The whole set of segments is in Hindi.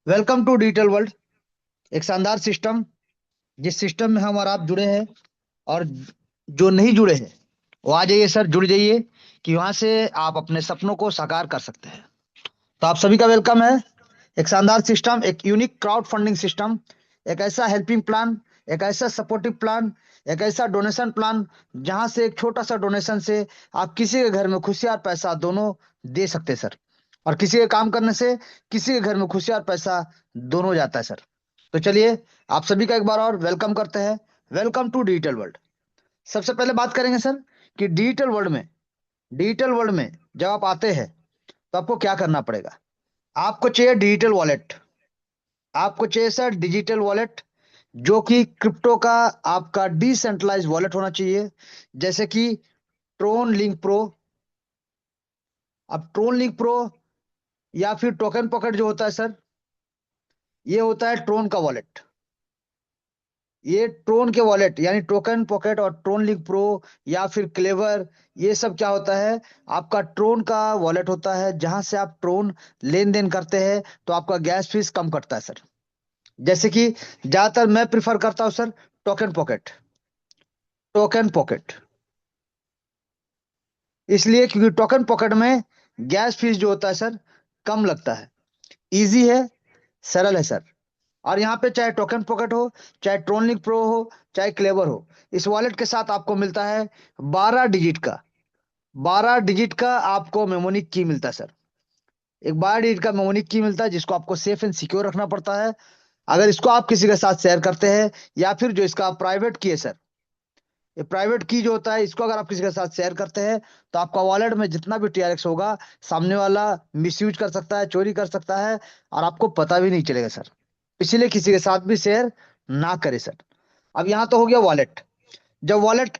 Welcome to digital world. एक शानदार सिस्टम, जिस सिस्टम में हम और आप जुड़े हैं। और जो नहीं जुड़े हैं वो आ जाइए सर, जुड़ जाइए कि वहां से आप अपने सपनों को साकार कर सकते हैं। तो आप सभी का वेलकम है। एक शानदार सिस्टम, एक यूनिक क्राउड फंडिंग सिस्टम, एक ऐसा हेल्पिंग प्लान, एक ऐसा सपोर्टिव प्लान, एक ऐसा डोनेशन प्लान जहां से एक छोटा सा डोनेशन से आप किसी के घर में खुशी और पैसा दोनों दे सकते हैं सर। और किसी के काम करने से किसी के घर में खुशी और पैसा दोनों जाता है सर। तो चलिए, आप सभी का एक बार और वेलकम करते हैं। Welcome to digital world. सबसे पहले बात करेंगे सर कि डिजिटल वर्ल्ड में जब आप आते हैं तो आपको क्या करना पड़ेगा। आपको चाहिए डिजिटल वॉलेट। आपको चाहिए सर डिजिटल वॉलेट, जो कि क्रिप्टो का आपका डिसेंट्रलाइज वॉलेट होना चाहिए। जैसे कि ट्रोन लिंक प्रो। अब ट्रोन लिंक प्रो या फिर टोकन पॉकेट जो होता है सर, ये होता है ट्रोन का वॉलेट। ये ट्रोन के वॉलेट यानी टोकन पॉकेट और ट्रोन लिंक प्रो या फिर क्लेवर, ये सब क्या होता है, आपका ट्रोन का वॉलेट होता है जहां से आप ट्रोन लेन देन करते हैं तो आपका गैस फीस कम करता है सर। जैसे कि ज्यादातर मैं प्रिफर करता हूँ sir token pocket. Token pocket इसलिए क्योंकि टोकन पॉकेट में गैस फीस जो होता है सर कम लगता है, इजी है, सरल है सर। और यहाँ पे चाहे टोकन पॉकेट हो, चाहे ट्रोनलिंक प्रो हो, चाहे क्लेवर हो, इस वॉलेट के साथ आपको मिलता है 12 डिजिट का 12 डिजिट का आपको मेमोनिक की मिलता है सर। एक 12 डिजिट का मेमोनिक की मिलता है जिसको आपको सेफ एंड सिक्योर रखना पड़ता है। अगर इसको आप किसी के साथ शेयर करते हैं या फिर जो इसका प्राइवेट की है सर, ये प्राइवेट की जो होता है इसको अगर आप किसी के साथ शेयर करते हैं तो आपका वॉलेट में जितना भी टीआरएक्स होगा सामने वाला मिसयूज कर सकता है, चोरी कर सकता है, और आपको पता भी नहीं चलेगा सर। इसीलिए किसी के साथ भी शेयर ना करें सर। अब यहाँ तो हो गया वॉलेट। जब वॉलेट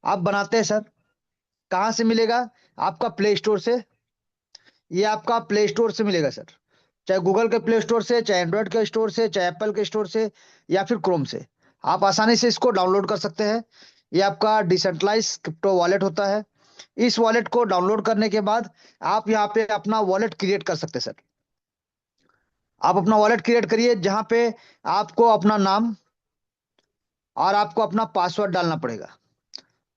आप बनाते हैं सर, कहाँ से मिलेगा? आपका प्ले स्टोर से। ये आपका प्ले स्टोर से मिलेगा सर। चाहे गूगल के प्ले स्टोर से, चाहे एंड्रॉयड के स्टोर से, चाहे एप्पल के स्टोर से, या फिर क्रोम से आप आसानी से इसको डाउनलोड कर सकते हैं। ये आपका डिसेंट्रलाइज क्रिप्टो वॉलेट होता है। इस वॉलेट को डाउनलोड करने के बाद आप यहाँ पे अपना वॉलेट क्रिएट कर सकते हैं सर। आप अपना वॉलेट क्रिएट करिए जहाँ पे आपको अपना नाम और आपको अपना पासवर्ड डालना पड़ेगा।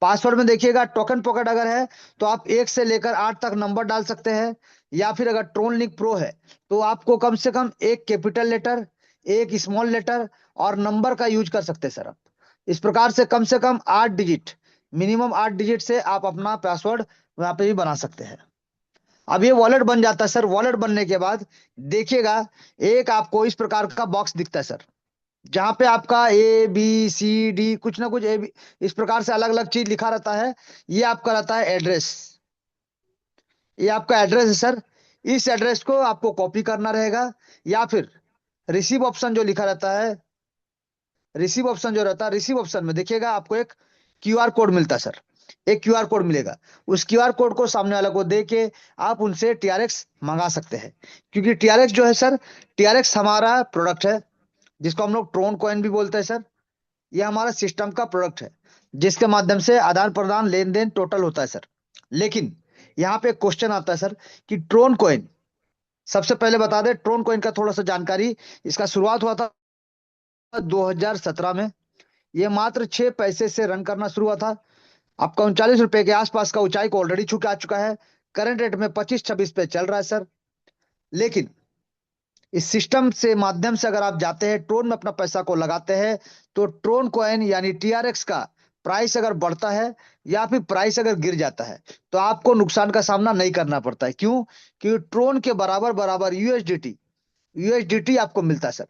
पासवर्ड में देखिएगा, टोकन पॉकेट अगर है तो आप 1 से लेकर 8 तक नंबर डाल सकते हैं। या फिर अगर ट्रोन लिंक प्रो है तो आपको कम से कम एक कैपिटल लेटर, एक स्मॉल लेटर और नंबर का यूज कर सकते हैं सर आप। इस प्रकार से कम 8 डिजिट, मिनिमम 8 डिजिट से आप अपना पासवर्ड वहां पे भी बना सकते हैं। अब ये वॉलेट बन जाता है सर। वॉलेट बनने के बाद देखिएगा, एक आपको इस प्रकार का बॉक्स दिखता है सर, जहां पे आपका ABCD कुछ ना कुछ इस प्रकार से अलग अलग चीज लिखा रहता है। ये आपका रहता है एड्रेस। ये आपका एड्रेस है सर। इस एड्रेस को आपको कॉपी करना रहेगा, या फिर रिसीव ऑप्शन जो लिखा रहता है, रिसीव ऑप्शन जो रहता है, रिसीव ऑप्शन में देखिएगा आपको एक क्यूआर कोड मिलता है सर। एक क्यूआर कोड मिलेगा। उस क्यूआर कोड को सामने वाला को दे के आप उनसे टीआरएक्स मंगा सकते हैं। क्योंकि टीआरएक्स जो है सर, टीआरएक्स हमारा प्रोडक्ट है जिसको हम लोग ट्रोन कॉइन भी बोलते हैं सर। ये हमारा सिस्टम का प्रोडक्ट है जिसके माध्यम से आदान प्रदान लेन देन टोटल होता है सर। लेकिन यहाँ पे क्वेश्चन आता है सर कि ट्रोन कॉइन, सबसे पहले बता दें ट्रोन कॉइन का थोड़ा सा जानकारी। इसका शुरुआत हुआ था 2017 में। ये मात्र 6 पैसे से रन करना शुरू हुआ था। आपका 39 रुपए के आसपास का ऊंचाई को ऑलरेडी छू के आ चुका है। करंट रेट में 25-26 पे चल रहा है सर। लेकिन इस सिस्टम से माध्यम से अगर आप जाते हैं ट्रोन में अपना पैसा को लगाते हैं तो ट्रोन कॉइन यानी टीआरएक्स का प्राइस अगर बढ़ता है या फिर प्राइस अगर गिर जाता है तो आपको नुकसान का सामना नहीं करना पड़ता है। क्यों? क्योंकि ट्रोन के बराबर बराबर यूएसडीटी यूएसडीटी आपको मिलता है सर।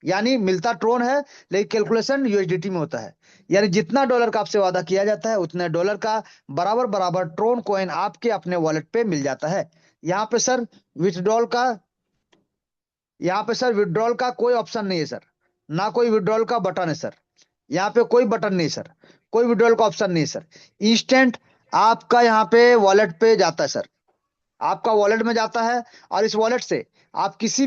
यानी मिलता ट्रोन है लेकिन कैलकुलेशन यूएसडीटी में होता है। यानी जितना डॉलर का आपसे वादा किया जाता है उतने डॉलर का बराबर बराबर ट्रोन कॉइन आपके अपने वॉलेट पे मिल जाता है। यहाँ पे सर विथड्रॉल का यहाँ पे सर विड्रॉल का कोई ऑप्शन नहीं है सर। ना कोई विड्रॉल का बटन है सर। यहाँ पे कोई बटन नहीं सर। कोई विड्रॉल का ऑप्शन नहीं है सर। इंस्टेंट आपका यहाँ पे वॉलेट पे जाता है सर। आपका वॉलेट में जाता है। और इस वॉलेट से आप किसी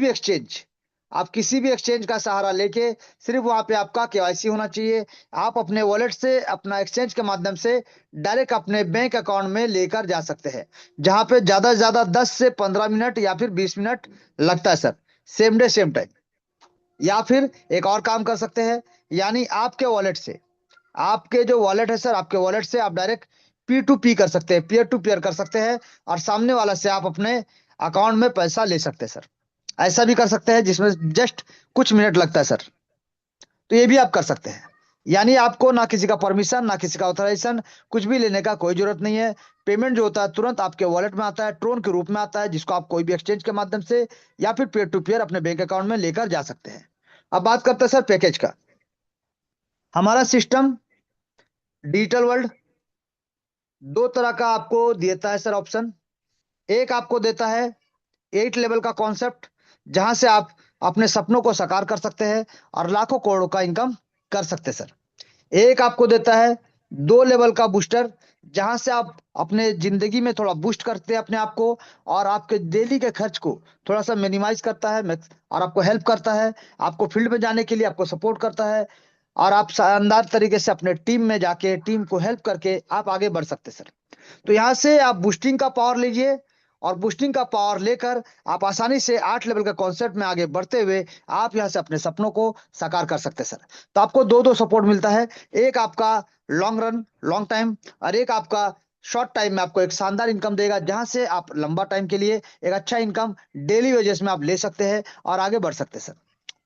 भी एक्सचेंज का सहारा लेके, सिर्फ वहां पे आपका केवाईसी होना चाहिए। आप अपने वॉलेट से अपना एक्सचेंज के माध्यम से डायरेक्ट अपने बैंक अकाउंट में लेकर जा सकते हैं, जहां पे ज्यादा से ज्यादा 10 से 15 मिनट या फिर 20 मिनट लगता है sir. Same day same time. या फिर एक और काम कर सकते हैं, यानी आपके वॉलेट से, आपके जो वॉलेट है सर, आपके वॉलेट से आप डायरेक्ट पी टू पी कर सकते हैं, पीयर टू पीयर कर सकते हैं, और सामने वाला से आप अपने अकाउंट में पैसा ले सकते हैं सर। ऐसा भी कर सकते हैं जिसमें जस्ट कुछ मिनट लगता है सर। तो ये भी आप कर सकते हैं। यानी आपको ना किसी का परमिशन, ना किसी का ऑथराइजेशन, कुछ भी लेने का कोई जरूरत नहीं है। पेमेंट जो होता है तुरंत आपके वॉलेट में आता है, ट्रोन के रूप में आता है, जिसको आप कोई भी एक्सचेंज के माध्यम से या फिर पेयर टू पेयर अपने बैंक अकाउंट में लेकर जा सकते हैं। अब बात करते हैं सर पैकेज का। हमारा सिस्टम डिजिटल वर्ल्ड दो तरह का आपको देता है सर ऑप्शन। एक आपको देता है 8 लेवल का कॉन्सेप्ट, जहां से आप अपने सपनों को साकार कर सकते हैं और लाखों करोड़ों का इनकम कर सकते हैं सर। एक आपको देता है 2 लेवल का बूस्टर, जहां से आप अपने जिंदगी में थोड़ा बूस्ट करते हैं अपने आप को, और आपके डेली के खर्च को थोड़ा सा मिनिमाइज करता है, और आपको हेल्प करता है, आपको फील्ड में जाने के लिए आपको सपोर्ट करता है, और आप शानदार तरीके से अपने टीम में जाके टीम को हेल्प करके आप आगे बढ़ सकते हैं सर। तो यहाँ से आप बूस्टिंग का पावर लीजिए, और बूस्टिंग का पावर लेकर आप आसानी से 8 लेवल के कॉन्सेप्ट में आगे बढ़ते हुए आप यहाँ से अपने सपनों को साकार कर सकते हैं सर। तो आपको दो दो सपोर्ट मिलता है, एक आपका लॉन्ग रन लॉन्ग टाइम, और एक आपका शॉर्ट टाइम में आपको एक शानदार इनकम देगा, जहां से आप लंबा टाइम के लिए एक अच्छा इनकम डेली वेजेस में आप ले सकते हैं और आगे बढ़ सकते हैं सर।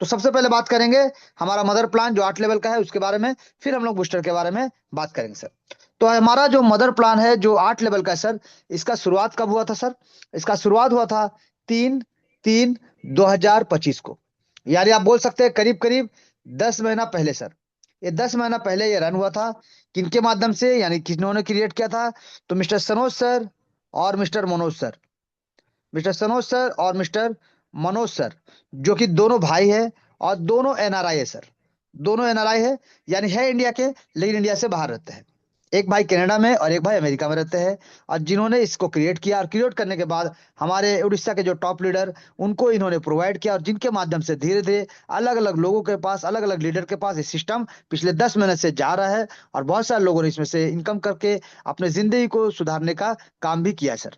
तो सबसे पहले बात करेंगे हमारा मदर प्लान जो 8 लेवल का है उसके बारे में, फिर हम लोग बूस्टर के बारे में बात करेंगे सर। तो हमारा जो मदर प्लान है जो 8 लेवल का है सर, इसका शुरुआत कब हुआ था सर? इसका शुरुआत हुआ था 3/3/2025 को। यानी आप बोल सकते हैं करीब करीब 10 महीना पहले सर। ये 10 महीना पहले ये रन हुआ था। किनके माध्यम से, यानी किन्होंने क्रिएट किया था? तो मिस्टर सनोज सर और mister Manoj sir. Mister Sanoj sir और मिस्टर मनोज सर, जो कि दोनों भाई है और दोनों एनआरआई है सर। दोनों एनआरआई है, यानी है इंडिया के लेकिन इंडिया से बाहर रहते हैं। एक भाई कनाडा में और एक भाई अमेरिका में रहते हैं। और जिन्होंने इसको क्रिएट किया, और क्रिएट करने के बाद हमारे उड़ीसा के जो टॉप लीडर, उनको इन्होंने प्रोवाइड किया, और जिनके माध्यम से धीरे धीरे अलग अलग लोगों के पास, अलग अलग लीडर के पास ये सिस्टम पिछले 10 महीने से जा रहा है। और बहुत सारे लोगों ने इसमें से इनकम करके अपने जिंदगी को सुधारने का काम भी किया है सर।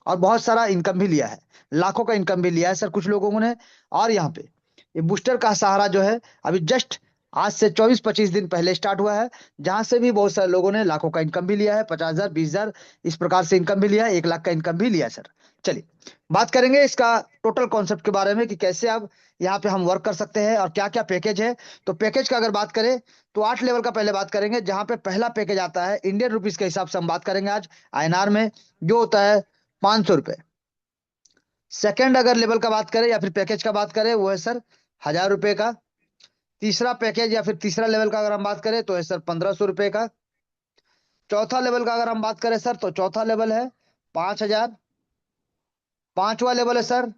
और बहुत सारा इनकम भी लिया है, लाखों का इनकम भी लिया है सर कुछ लोगों ने। और यहाँ पे ये बूस्टर का सहारा जो है अभी जस्ट आज से 24-25 दिन पहले स्टार्ट हुआ है, जहां से भी बहुत सारे लोगों ने लाखों का इनकम भी लिया है, 50,000 20,000 इस प्रकार से इनकम भी लिया है, 1 लाख का इनकम भी लिया है सर। चलिए बात करेंगे इसका टोटल कॉन्सेप्ट के बारे में कि कैसे अब यहाँ पे हम वर्क कर सकते हैं और क्या क्या पैकेज है। तो पैकेज का अगर बात करें तो 8 लेवल का पहले बात करेंगे, जहां पे पहला पैकेज आता है इंडियन रुपीज के हिसाब से हम बात करेंगे आज, आईएनआर में, जो होता है 500 रुपये। सेकंड अगर लेवल का बात करें या फिर पैकेज का बात करें, वो है सर 1,000 रुपए का। तीसरा पैकेज या फिर तीसरा लेवल का अगर हम बात करें तो है सर 1,500 रुपए का। चौथा लेवल का अगर हम बात करें सर, तो चौथा लेवल है 5,000। पांचवा लेवल है सर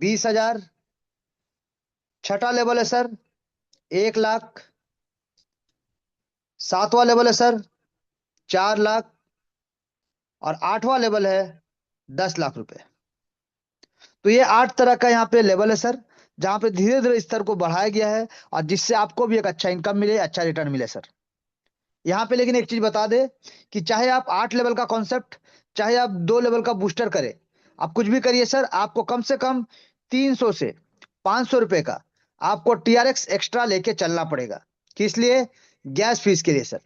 20,000। छठा लेवल है सर 1 लाख। सातवां लेवल है सर 4 लाख। और आठवां लेवल है 10 लाख रुपए। तो ये 8 तरह का यहाँ पे लेवल है सर, जहाँ पे धीरे धीरे स्तर को बढ़ाया गया है, और जिससे आपको भी एक अच्छा इनकम मिले, अच्छा रिटर्न मिले सर। यहाँ पे लेकिन एक चीज बता दे कि चाहे आप 8 लेवल का कॉन्सेप्ट, चाहे आप 2 लेवल का बूस्टर करें, आप कुछ भी करिए सर, आपको कम से कम 300 से 500 रुपए का आपको टीआरएक्स एक्स्ट्रा लेके चलना पड़ेगा। किस लिए? गैस फीस के लिए सर।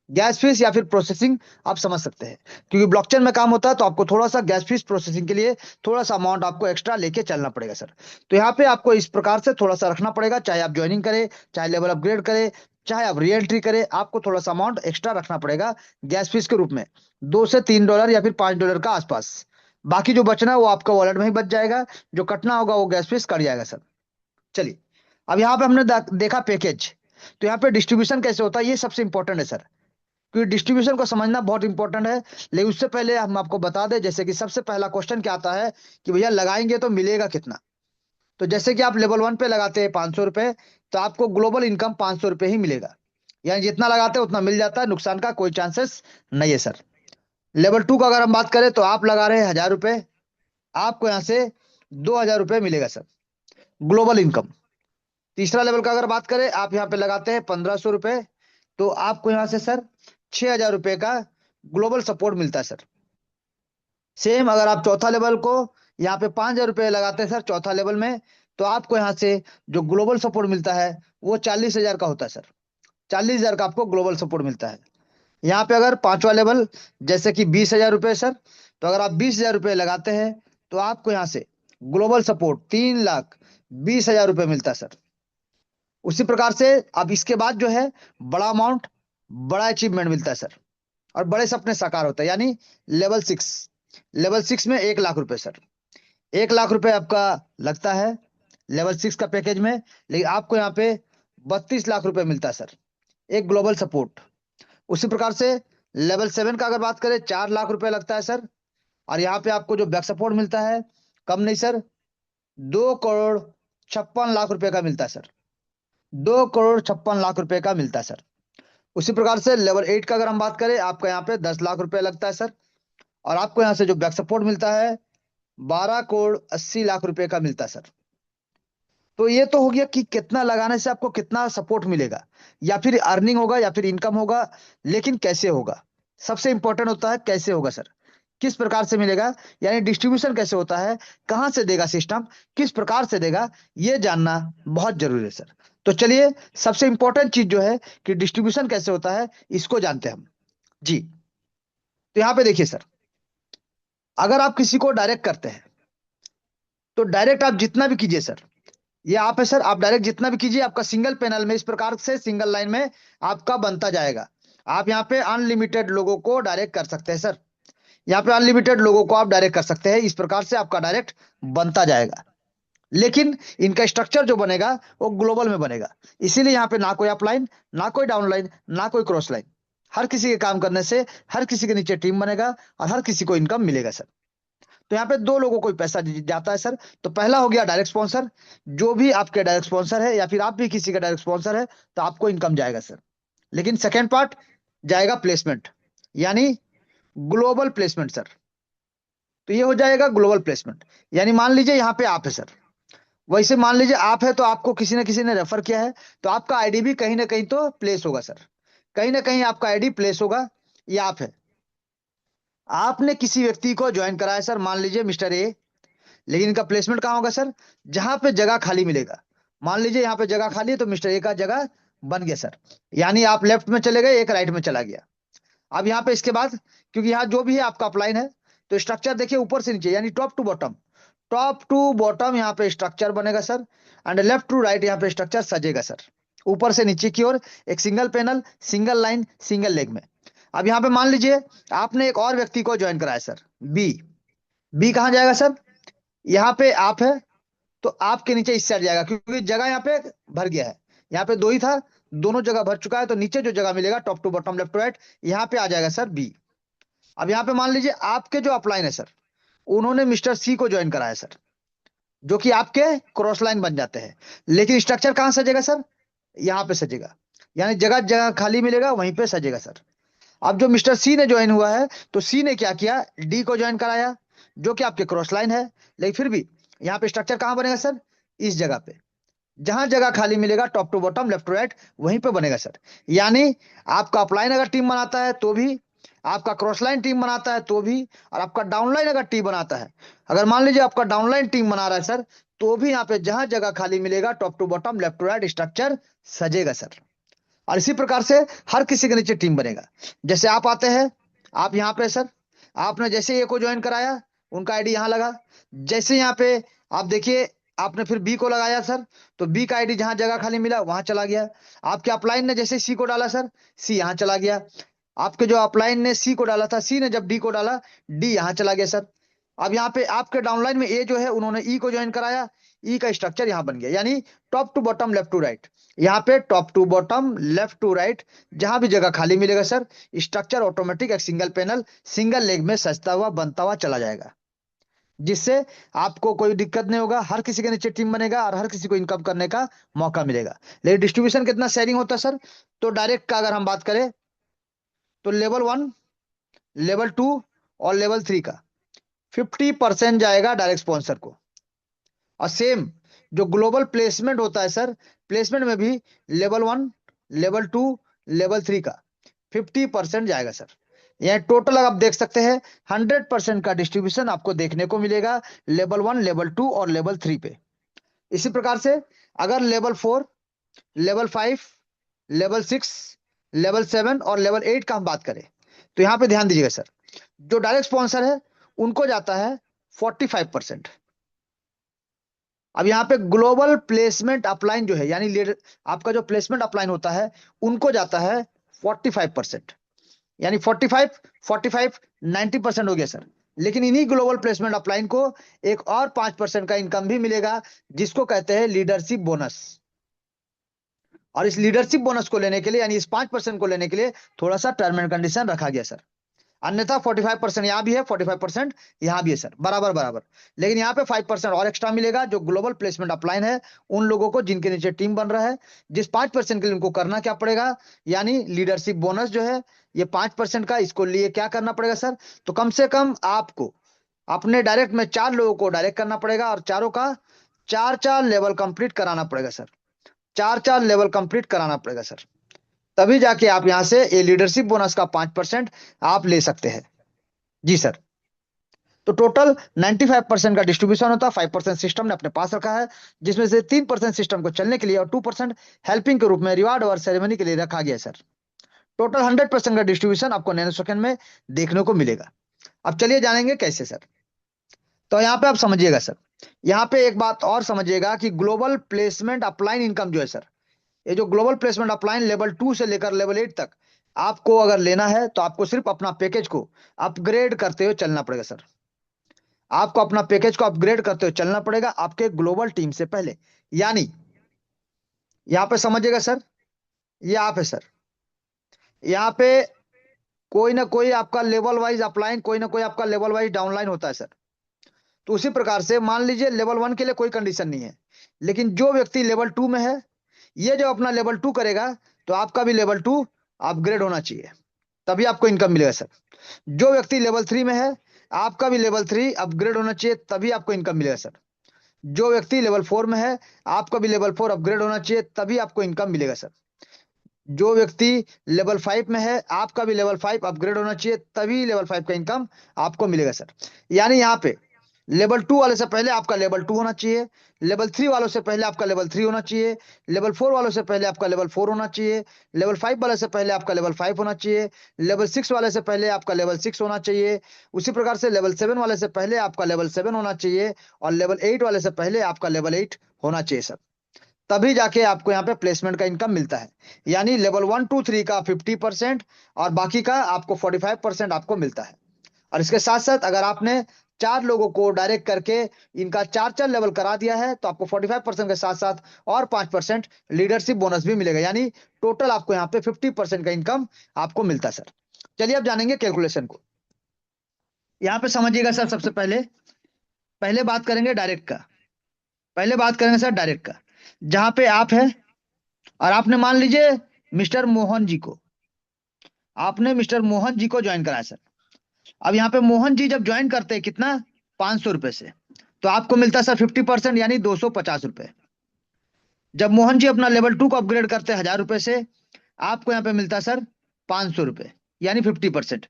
गैस फीस या फिर प्रोसेसिंग, आप समझ सकते हैं, क्योंकि ब्लॉकचेन में काम होता है तो आपको थोड़ा सा गैस फीस प्रोसेसिंग के लिए थोड़ा सा अमाउंट आपको एक्स्ट्रा लेके चलना पड़ेगा सर। तो यहाँ पे आपको इस प्रकार से थोड़ा सा रखना पड़ेगा, चाहे आप ज्वाइनिंग करें, चाहे लेवल अपग्रेड करें, चाहे आप री एंट्री करें, आपको थोड़ा सा अमाउंट एक्स्ट्रा रखना पड़ेगा गैस फीस के रूप में, $2 से $3 या फिर $5 का आसपास। बाकी जो बचना है वो आपका वॉलेट में ही बच जाएगा, जो कटना होगा वो गैस फीस कट जाएगा सर। चलिए अब यहाँ पे हमने देखा पैकेज। तो यहाँ पे डिस्ट्रीब्यूशन कैसे होता है ये सबसे इंपॉर्टेंट है सर, क्योंकि डिस्ट्रीब्यूशन को समझना बहुत इंपॉर्टेंट है। लेकिन उससे पहले हम आपको बता दें, जैसे कि सबसे पहला क्वेश्चन क्या आता है कि भैया लगाएंगे तो मिलेगा कितना। तो जैसे कि आप लेवल 1 पे लगाते हैं 500 रुपए, तो आपको ग्लोबल इनकम 500 रुपए ही मिलेगा। यानी जितना लगाते हैं उतना मिल जाता है, नुकसान का कोई चांसेस नहीं है सर। लेवल 2 का अगर हम बात करें तो आप लगा रहे हैं 1,000 रुपए, आपको यहाँ से 2,000 रुपए मिलेगा सर, ग्लोबल इनकम। तीसरा लेवल का अगर बात करें, आप यहाँ पे लगाते हैं 1,500 रुपए, तो आपको यहाँ से सर 6,000 रुपए का ग्लोबल सपोर्ट मिलता है सर। सेम अगर आप चौथा लेवल को यहाँ पे 5,000 रुपए लगाते हैं सर चौथा लेवल में, तो आपको यहाँ से जो ग्लोबल सपोर्ट मिलता है वो 40,000 का होता है सर। 40,000 का आपको ग्लोबल सपोर्ट मिलता है। यहाँ पे अगर पांचवा लेवल जैसे कि 20,000 रुपये सर, तो अगर आप 20,000 रुपये लगाते हैं तो आपको यहाँ से ग्लोबल सपोर्ट 3,20,000 रुपये मिलता है सर। उसी प्रकार से अब इसके बाद जो है बड़ा अमाउंट, बड़ा अचीवमेंट मिलता है सर, और बड़े सपने साकार होते हैं, यानी लेवल 6। लेवल 6 में 1,00,000 रुपए सर। 1,00,000 रुपए आपका लगता है लेवल 6 का पैकेज में, लेकिन आपको यहाँ पे 32 लाख रुपए मिलता है सर, एक ग्लोबल सपोर्ट। उसी प्रकार से लेवल 7 का अगर बात करें 4,00,000 रुपए लगता है सर, और यहाँ पे आपको जो बैक सपोर्ट मिलता है कम नहीं सर, 2,56,00,000 रुपए का मिलता है सर। 2,56,00,000 रुपए का मिलता है सर। उसी प्रकार से लेवल 8 का अगर हम बात करें, आपका यहाँ पे 10,00,000 रुपए लगता है सर, और आपको यहाँ से जो बैक सपोर्ट मिलता है 12,80,00,000 रुपए का मिलता है सर। तो ये तो हो गया कि कितना लगाने से आपको कितना सपोर्ट मिलेगा, या फिर अर्निंग होगा या फिर इनकम होगा, लेकिन कैसे होगा, सबसे इंपॉर्टेंट होता है कैसे होगा सर, किस प्रकार से मिलेगा, यानी डिस्ट्रीब्यूशन कैसे होता है, कहां से देगा सिस्टम, किस प्रकार से देगा, ये जानना बहुत जरूरी है सर। तो चलिए, सबसे इंपॉर्टेंट चीज जो है कि डिस्ट्रीब्यूशन कैसे होता है, इसको जानते हैं हम। जी, तो यहाँ पे देखिए सर, अगर आप किसी को डायरेक्ट करते हैं तो डायरेक्ट आप जितना भी कीजिए सर, ये आप है सर, आप डायरेक्ट जितना भी कीजिए आपका सिंगल पैनल में इस प्रकार से सिंगल लाइन में आपका बनता जाएगा। आप यहाँ पे अनलिमिटेड लोगों को डायरेक्ट कर सकते हैं सर, यहाँ पे अनलिमिटेड लोगों को आप डायरेक्ट कर सकते हैं, इस प्रकार से आपका डायरेक्ट बनता जाएगा। लेकिन इनका स्ट्रक्चर जो बनेगा वो ग्लोबल में बनेगा, इसीलिए यहाँ पे ना कोई अपलाइन, ना कोई डाउनलाइन, ना कोई क्रॉस लाइन। हर किसी के काम करने से हर किसी के नीचे टीम बनेगा और हर किसी को इनकम मिलेगा सर। तो यहाँ पे दो लोगों को पैसा जाता है सर। तो पहला हो गया डायरेक्ट स्पॉन्सर, जो भी आपके डायरेक्ट स्पॉन्सर है या फिर आप भी किसी का डायरेक्ट स्पॉन्सर है तो आपको इनकम जाएगा सर। लेकिन सेकेंड पार्ट जाएगा प्लेसमेंट, यानी ग्लोबल प्लेसमेंट सर। तो ये हो जाएगा ग्लोबल प्लेसमेंट, यानी मान लीजिए यहाँ पे आप है सर, वैसे मान लीजिए आप है तो आपको किसी न किसी ने रेफर किया है, तो आपका आईडी भी कहीं ना कहीं तो प्लेस होगा सर, कहीं ना कहीं आपका आईडी प्लेस होगा। ये आप है, आपने किसी व्यक्ति को ज्वाइन कराया सर, मान लीजिए मिस्टर ए, लेकिन इनका प्लेसमेंट कहाँ होगा सर, जहां पे जगह खाली मिलेगा। मान लीजिए यहाँ पे जगह खाली है तो मिस्टर ए का जगह बन गया सर, यानी आप लेफ्ट में चले गए, एक राइट में चला गया। अब यहाँ पे इसके बाद, क्योंकि यहाँ जो भी है आपका अपलाइन है, तो स्ट्रक्चर देखिए ऊपर से नीचे, यानी top to bottom, top to bottom यहाँ पे स्ट्रक्चर बनेगा sir, and left to right यहाँ पे स्ट्रक्चर सजेगा सर, ऊपर से नीचे की ओर एक single panel, single line, single leg में। अब यहाँ पे मान लीजिए आपने एक और व्यक्ति को ज्वाइन कराया सर, बी। बी कहाँ जाएगा सर, यहाँ पे आप है तो आपके नीचे इस साइड जाएगा, क्योंकि जगह यहाँ पे भर गया है, यहाँ पे दो ही था, दोनों जगह भर चुका है, तो नीचे जो जगह मिलेगा top to bottom left to right, यहाँ पे आ जाएगा सर बी। अब यहाँ पे मान लीजिए आपके जो अपलाइन है सर, उन्होंने मिस्टर सी को ज्वाइन कराया सर, जो कि आपके क्रॉस लाइन बन जाते हैं, लेकिन स्ट्रक्चर कहाँ सजेगा सर, यहाँ पे सजेगा, यानी जगह जगह खाली मिलेगा वहीं पे सजेगा सर। अब जो मिस्टर सी ने ज्वाइन हुआ है, तो सी ने क्या किया, डी को ज्वाइन कराया, जो कि आपके क्रॉस लाइन है, लेकिन फिर भी यहाँ पे स्ट्रक्चर कहाँ बनेगा सर, इस जगह पे, जहां जगह खाली मिलेगा top to bottom left to right वहीं पे बनेगा सर। यानी आपका अपलाइन अगर टीम बनाता है तो भी, आपका क्रॉस लाइन टीम बनाता है तो भी, और आपका डाउनलाइन अगर टीम बनाता है, अगर मान लीजिए आपका डाउनलाइन टीम बना रहा है सर, तो भी यहाँ पे जहां जगह खाली मिलेगा top to bottom left to right structure सजेगा सर। और इसी प्रकार से हर किसी के नीचे टीम बनेगा। जैसे आप आते हैं, आप यहाँ पे सर, आपने जैसे ए को ज्वाइन कराया, उनका आईडी यहाँ लगा, जैसे यहाँ पे आप देखिए आपने फिर बी को लगाया सर, तो बी का आईडी जहां जगह खाली मिला वहां चला गया। आपके अपलाइन ने जैसे सी को डाला सर, सी यहाँ चला गया। आपके जो अपलाइन ने सी को डाला था, सी ने जब डी को डाला, डी यहाँ चला गया सर। अब यहाँ पे आपके डाउनलाइन में ए जो है, उन्होंने ई को ज्वाइन कराया, ई का स्ट्रक्चर यहाँ बन गया, यानी top to bottom left to right. यहाँ पे top to bottom left to right जहां भी जगह खाली मिलेगा सर, स्ट्रक्चर ऑटोमेटिक एक सिंगल पैनल सिंगल लेग में सजता हुआ बनता हुआ चला जाएगा, जिससे आपको कोई दिक्कत नहीं होगा, हर किसी के नीचे टीम बनेगा और हर किसी को इनकम करने का मौका मिलेगा। लेकिन डिस्ट्रीब्यूशन कितना शेयरिंग होता है सर, तो डायरेक्ट का अगर हम बात करें तो लेवल 1, लेवल 2 और लेवल 3 का 50% जाएगा डायरेक्ट स्पॉन्सर को। और सेम जो ग्लोबल प्लेसमेंट होता है सर, प्लेसमेंट में भी लेवल 1, लेवल 2, लेवल 3 का 50% जाएगा सर। यह टोटल आप देख सकते हैं 100% का डिस्ट्रीब्यूशन आपको देखने को मिलेगा लेवल 1, लेवल 2 और लेवल 3 पे। इसी प्रकार से अगर लेवल 4, लेवल 5, लेवल 6, लेवल 7 और लेवल 8 का हम बात करें, तो यहाँ पे ध्यान दीजिएगा सर, जो डायरेक्ट स्पॉन्सर है उनको जाता है 45%। अब यहाँ पे ग्लोबल प्लेसमेंट अपलाइन जो है, यानी आपका जो प्लेसमेंट अपलाइन होता है, उनको जाता है 45%। यानी 45, 45, 90% हो गया सर। लेकिन इन्हीं ग्लोबल प्लेसमेंट अपलाइन को एक और 5% का इनकम भी मिलेगा, जिसको कहते हैं लीडरशिप बोनस। और इस लीडरशिप बोनस को लेने के लिए, यानी इस 5% को लेने के लिए थोड़ा सा टर्म एंड कंडीशन रखा गया सर। अन्यथा 45% यहाँ भी है, 45% यहाँ भी है सर, बराबर बराबर। लेकिन यहाँ पे 5% और एक्स्ट्रा मिलेगा, जो ग्लोबल प्लेसमेंट अपलाइन है उन लोगों को जिनके नीचे टीम बन रहा है। जिस 5% के लिए उनको करना क्या पड़ेगा, यानी लीडरशिप बोनस जो है, ये 5% का, इसको लिए क्या करना पड़ेगा सर, तो कम से कम आपको अपने डायरेक्ट में 4 लोगों को डायरेक्ट करना पड़ेगा, और चारों का 4 4 लेवल कंप्लीट कराना पड़ेगा सर। 4 4 लेवल कंप्लीट कराना पड़ेगा सर। तभी जाके आप यहां से ये लीडरशिप बोनस का 5% आप ले सकते हैं। जी सर। तो टोटल 95% का डिस्ट्रीब्यूशन होता है, 5% सिस्टम ने अपने पास रखा है, जिसमें से 3% सिस्टम को चलने के लिए और 2% हेल्पिंग के रूप में रिवार्ड और सेरेमनी के लिए रखा गया है सर। टोटल 100% का डिस्ट्रीब्यूशन आपको नैनो सेकंड में देखने को मिलेगा। अब चलिए जानेंगे कैसे सर। तो यहाँ पे आप समझिएगा सर, यहाँ पे एक बात और समझिएगा कि ग्लोबल प्लेसमेंट अपलाइन इनकम जो है सर, ये जो ग्लोबल प्लेसमेंट अपलाइन लेवल 2 से लेकर लेवल 8 तक आपको अगर लेना है, तो आपको सिर्फ अपना पैकेज को अपग्रेड करते हुए चलना पड़ेगा सर। आपको अपना पैकेज को अपग्रेड करते हुए चलना पड़ेगा आपके ग्लोबल टीम से पहले। यानी यहाँ पे समझिएगा सर, ये आप है सर, यहाँ पे कोई ना कोई आपका लेवल वाइज अपलाइन, कोई ना कोई आपका लेवल वाइज डाउनलाइन होता है सर। तो उसी प्रकार से मान लीजिए लेवल 1 के लिए कोई कंडीशन नहीं है, लेकिन जो व्यक्ति लेवल 2 में है, ये जो अपना लेवल 2 करेगा, तो आपका भी लेवल 2 अपग्रेड होना चाहिए, तभी आपको इनकम मिलेगा सर। जो व्यक्ति लेवल 3 में है, आपका भी लेवल 3 अपग्रेड होना चाहिए, तभी आपको इनकम मिलेगा सर। जो व्यक्ति लेवल 4 में है, आपका भी लेवल 4 अपग्रेड होना चाहिए, तभी आपको इनकम मिलेगा सर। जो व्यक्ति लेवल 5 में है, आपका भी लेवल 5 अपग्रेड होना चाहिए, तभी लेवल 5 का इनकम आपको मिलेगा सर। यानी यहाँ पे लेवल 2 वाले से पहले आपका लेवल 2 होना चाहिए, लेवल 3 वालों से पहले आपका लेवल 3 होना चाहिए, लेवल 4 वालों से पहले आपका लेवल 4 होना चाहिए, लेवल 5 वाले से पहले आपका लेवल 5 होना चाहिए, लेवल 6 वाले से पहले आपका लेवल 6 होना चाहिए, उसी प्रकार से लेवल 7 वाले से पहले आपका लेवल 7 होना चाहिए, और लेवल 8 वाले से पहले आपका लेवल 8 होना चाहिए सर। तभी जाके आपको यहाँ पे प्लेसमेंट का इनकम मिलता है। यानी लेवल 1 2 3 का 50%, और बाकी का आपको 45% आपको मिलता है। और इसके साथ साथ अगर आपने 4 लोगों को डायरेक्ट करके इनका 4 4 लेवल करा दिया है, तो आपको 45% के साथ साथ और 5% लीडरशिप बोनस भी मिलेगा। यानी टोटल आपको यहाँ पे 50% का इनकम आपको मिलता है सर। चलिए अब जानेंगे कैलकुलेशन को। यहाँ पे समझिएगा सर, सबसे पहले पहले बात करेंगे डायरेक्ट का। पहले बात करेंगे सर डायरेक्ट का, जहां पे आप है और आपने मान लीजिए मिस्टर मोहन जी को, आपने मिस्टर मोहन जी को ज्वाइन कराया सर। अब यहाँ पे मोहन जी जब ज्वाइन करते हैं कितना, 500 रुपए से, तो आपको मिलता है सर 50%, यानी 250 रुपए। जब मोहन जी अपना लेवल 2 को अपग्रेड करते हैं 1000 रुपए से, आपको यहाँ पे मिलता है सर 500 रुपए, यानी 50%।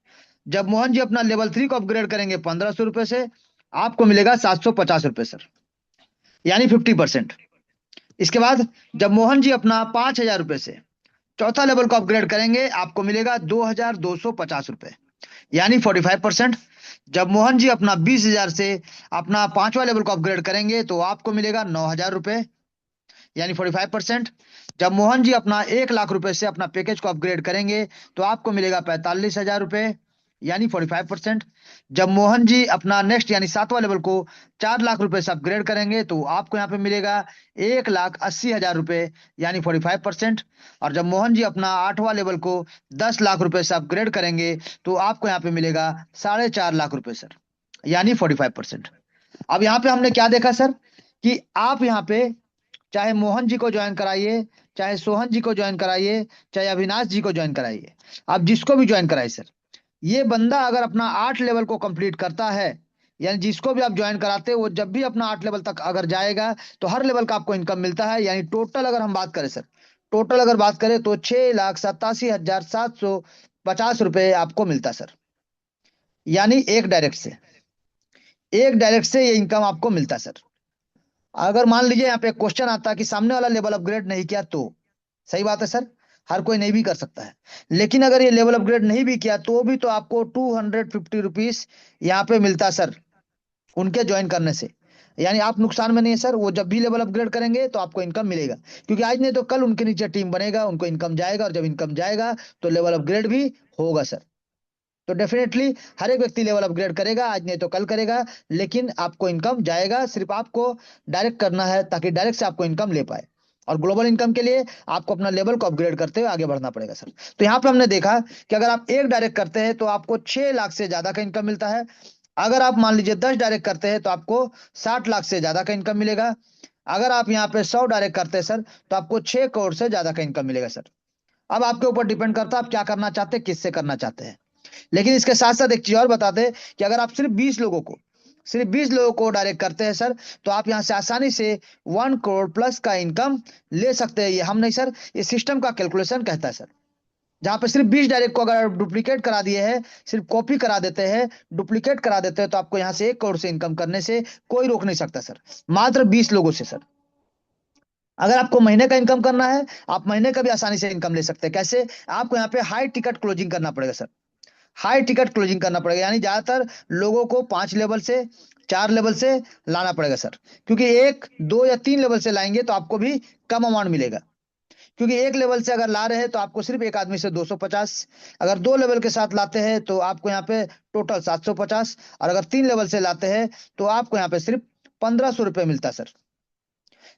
जब मोहन जी अपना लेवल 3 को अपग्रेड करेंगे 1500 रुपए से, आपको मिलेगा 750 रुपए सर, यानी 50%। इसके बाद जब मोहन जी अपना 5000 रुपए से चौथा लेवल को अपग्रेड करेंगे, आपको मिलेगा 2250 रुपए, यानी 45%। जब मोहन जी अपना 20,000 से अपना पांचवा लेवल को अपग्रेड करेंगे, तो आपको मिलेगा 9,000 रुपए, यानी 45%। जब मोहन जी अपना 1 लाख रुपए से अपना पैकेज को अपग्रेड करेंगे, तो आपको मिलेगा 45,000 रुपए, यानी 45%। जब मोहन जी अपना नेक्स्ट यानी 7वां लेवल को 4 लाख रुपए से अपग्रेड करेंगे, तो आपको यहाँ पे मिलेगा 1,80,000 रुपए, यानी 45%। और जब मोहन जी अपना 8वां लेवल को 10 लाख रुपए से अपग्रेड करेंगे, तो आपको यहाँ पे मिलेगा 4.5 लाख रुपए सर, यानी 45%। अब यहाँ पे हमने क्या देखा सर, कि आप यहाँ पे चाहे मोहन जी को ज्वाइन कराइए, चाहे सोहन जी को ज्वाइन कराइए, चाहे अविनाश जी को ज्वाइन कराइए, आप जिसको भी ज्वाइन कराइए सर, ये बंदा अगर अपना 8 लेवल को कंप्लीट करता है, यानी जिसको भी आप ज्वाइन कराते हो, वो जब भी अपना 8 लेवल तक अगर जाएगा, तो हर लेवल का आपको इनकम मिलता है। यानी टोटल अगर हम बात करें सर, टोटल अगर बात करें तो 6,87,750 रुपए आपको मिलता है सर। यानी एक डायरेक्ट से ये इनकम आपको मिलता है सर। अगर मान लीजिए यहाँ पे क्वेश्चन आता कि सामने वाला लेवल अपग्रेड नहीं किया तो, सही बात है सर, हर कोई नहीं भी कर सकता है। लेकिन अगर ये लेवल अपग्रेड नहीं भी किया तो भी तो आपको 250 रुपीज यहाँ पे मिलता है सर, उनके ज्वाइन करने से। यानी आप नुकसान में नहीं है सर, वो जब भी लेवल अपग्रेड करेंगे तो आपको इनकम मिलेगा, क्योंकि आज नहीं तो कल उनके नीचे टीम बनेगा, उनको इनकम जाएगा, और जब इनकम जाएगा तो लेवल अपग्रेड भी होगा सर। तो डेफिनेटली हर एक व्यक्ति लेवल अपग्रेड करेगा, आज नहीं तो कल करेगा, लेकिन आपको इनकम जाएगा, सिर्फ आपको डायरेक्ट करना है ताकि डायरेक्ट से आपको इनकम ले पाए। और ग्लोबल इनकम के लिए आपको अपना लेवल को अपग्रेड करते हुए आगे बढ़ना पड़ेगा सर। तो यहाँ पे हमने देखा कि अगर आप एक डायरेक्ट करते हैं तो आपको 6 लाख से ज्यादा का इनकम मिलता है। अगर आप मान लीजिए 10 डायरेक्ट करते हैं तो आपको 60 लाख से ज्यादा का इनकम मिलेगा। अगर आप यहाँ पे 100 डायरेक्ट करते हैं सर तो आपको 6 करोड़ से ज्यादा का इनकम मिलेगा सर। अब आपके ऊपर डिपेंड करता है आप क्या करना चाहते हैं, किससे करना चाहते हैं। लेकिन इसके साथ साथ एक चीज और बता दें कि अगर आप सिर्फ 20 लोगों को डायरेक्ट करते हैं सर, तो आप यहां से आसानी से 1 करोड़ प्लस का इनकम ले सकते हैं। ये हम नहीं सर, ये सिस्टम का कैलकुलेशन कहता है सर। जहां पे सिर्फ 20 डायरेक्ट को अगर डुप्लीकेट करा दिए हैं, सिर्फ कॉपी करा देते हैं, डुप्लीकेट करा देते हैं, तो आपको यहां से 1 करोड़ से इनकम करने से कोई रोक नहीं सकता सर, मात्र 20 लोगों से सर। अगर आपको महीने का इनकम करना है, आप महीने का भी आसानी से इनकम ले सकते हैं। कैसे? आपको यहाँ पे हाई टिकट क्लोजिंग करना पड़ेगा सर, हाई टिकट क्लोजिंग करना पड़ेगा, यानी ज्यादातर लोगों को 5 लेवल से, 4 लेवल से लाना पड़ेगा सर। क्योंकि 1 2 या 3 लेवल से लाएंगे तो आपको भी कम अमाउंट मिलेगा। क्योंकि 1 लेवल से अगर ला रहे हैं तो आपको सिर्फ एक आदमी से 250, अगर 2 लेवल के साथ लाते हैं तो आपको यहाँ पे टोटल 750, और अगर 3 लेवल से लाते हैं तो आपको यहाँ पे सिर्फ 1500 रुपये मिलता है सर।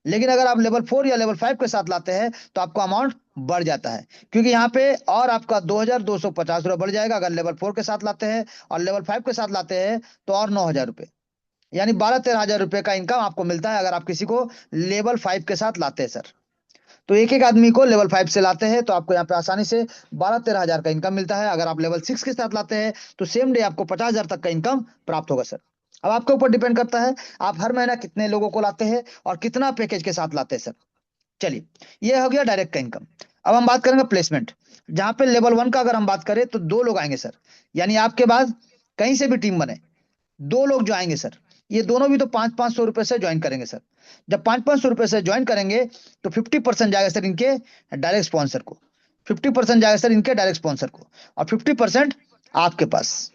लेकिन अगर आप लेवल 4 या लेवल 5 के साथ लाते हैं तो आपको अमाउंट बढ़ जाता है, क्योंकि यहाँ पे और आपका 2250 रुपये बढ़ जाएगा अगर लेवल 4 के साथ लाते हैं, और लेवल 5 के साथ लाते हैं तो और 9000 रुपये, यानी 12 13 हजार रुपये का इनकम आपको मिलता है अगर आप किसी को लेवल 5 के साथ लाते हैं सर। तो एक एक आदमी को लेवल 5 से लाते हैं तो आपको यहाँ पे आसानी से 12 13 हजार का इनकम मिलता है। अगर आप लेवल 6 के साथ लाते हैं तो सेम डे आपको 50 हजार तक का इनकम प्राप्त होगा सर। अब आपके ऊपर डिपेंड करता है आप हर महीना कितने लोगों को लाते हैं और कितना पैकेज के साथ लाते हैं सर। चलिए, ये हो गया डायरेक्ट का इनकम। अब हम बात करेंगे प्लेसमेंट। जहां पे लेवल 1 का अगर हम बात करें तो 2 लोग आएंगे सर, यानी आपके बाद कहीं से भी टीम बने, 2 लोग जो आएंगे सर, ये दोनों भी तो 500 500 रुपए से ज्वाइन करेंगे सर। जब 500 500 रुपए से ज्वाइन करेंगे तो 50% जाएगा सर इनके डायरेक्ट स्पॉन्सर को, 50% जाएगा सर इनके डायरेक्ट स्पॉन्सर को, और 50% आपके पास।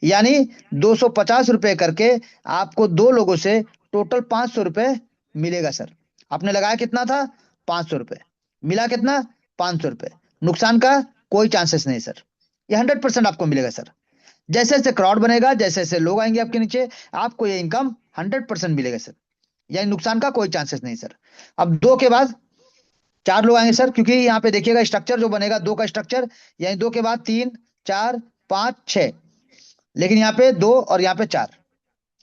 यानी 250 रुपए करके आपको 2 लोगों से टोटल 500 रुपए मिलेगा सर। आपने लगाया कितना था? 500 रुपए। मिला कितना? 500 रुपए। नुकसान का कोई चांसेस नहीं सर, ये 100% आपको मिलेगा सर। जैसे जैसे क्राउड बनेगा, जैसे जैसे लोग आएंगे आपके नीचे, आपको ये इनकम 100% मिलेगा सर, यानी नुकसान का कोई चांसेस नहीं सर। अब 2 के बाद 4 लोग आएंगे सर, क्योंकि यहाँ पे देखिएगा स्ट्रक्चर जो बनेगा 2 का स्ट्रक्चर, यानी 2 के बाद 3 4 5 6, लेकिन यहाँ पे 2 और यहाँ पे 4,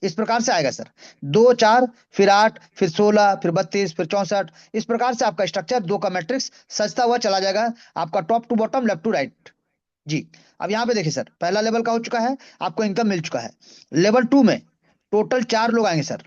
इस प्रकार से आएगा सर। 2 4, फिर 8, फिर 16, फिर 32, फिर 64, इस प्रकार से आपका स्ट्रक्चर 2 का मैट्रिक्स सजता हुआ चला जाएगा, आपका top to bottom, left to right. जी। अब यहाँ पे देखिए सर, पहला लेवल का हो चुका है, आपको इनकम मिल चुका है। लेवल 2 में टोटल 4 लोग आएंगे सर।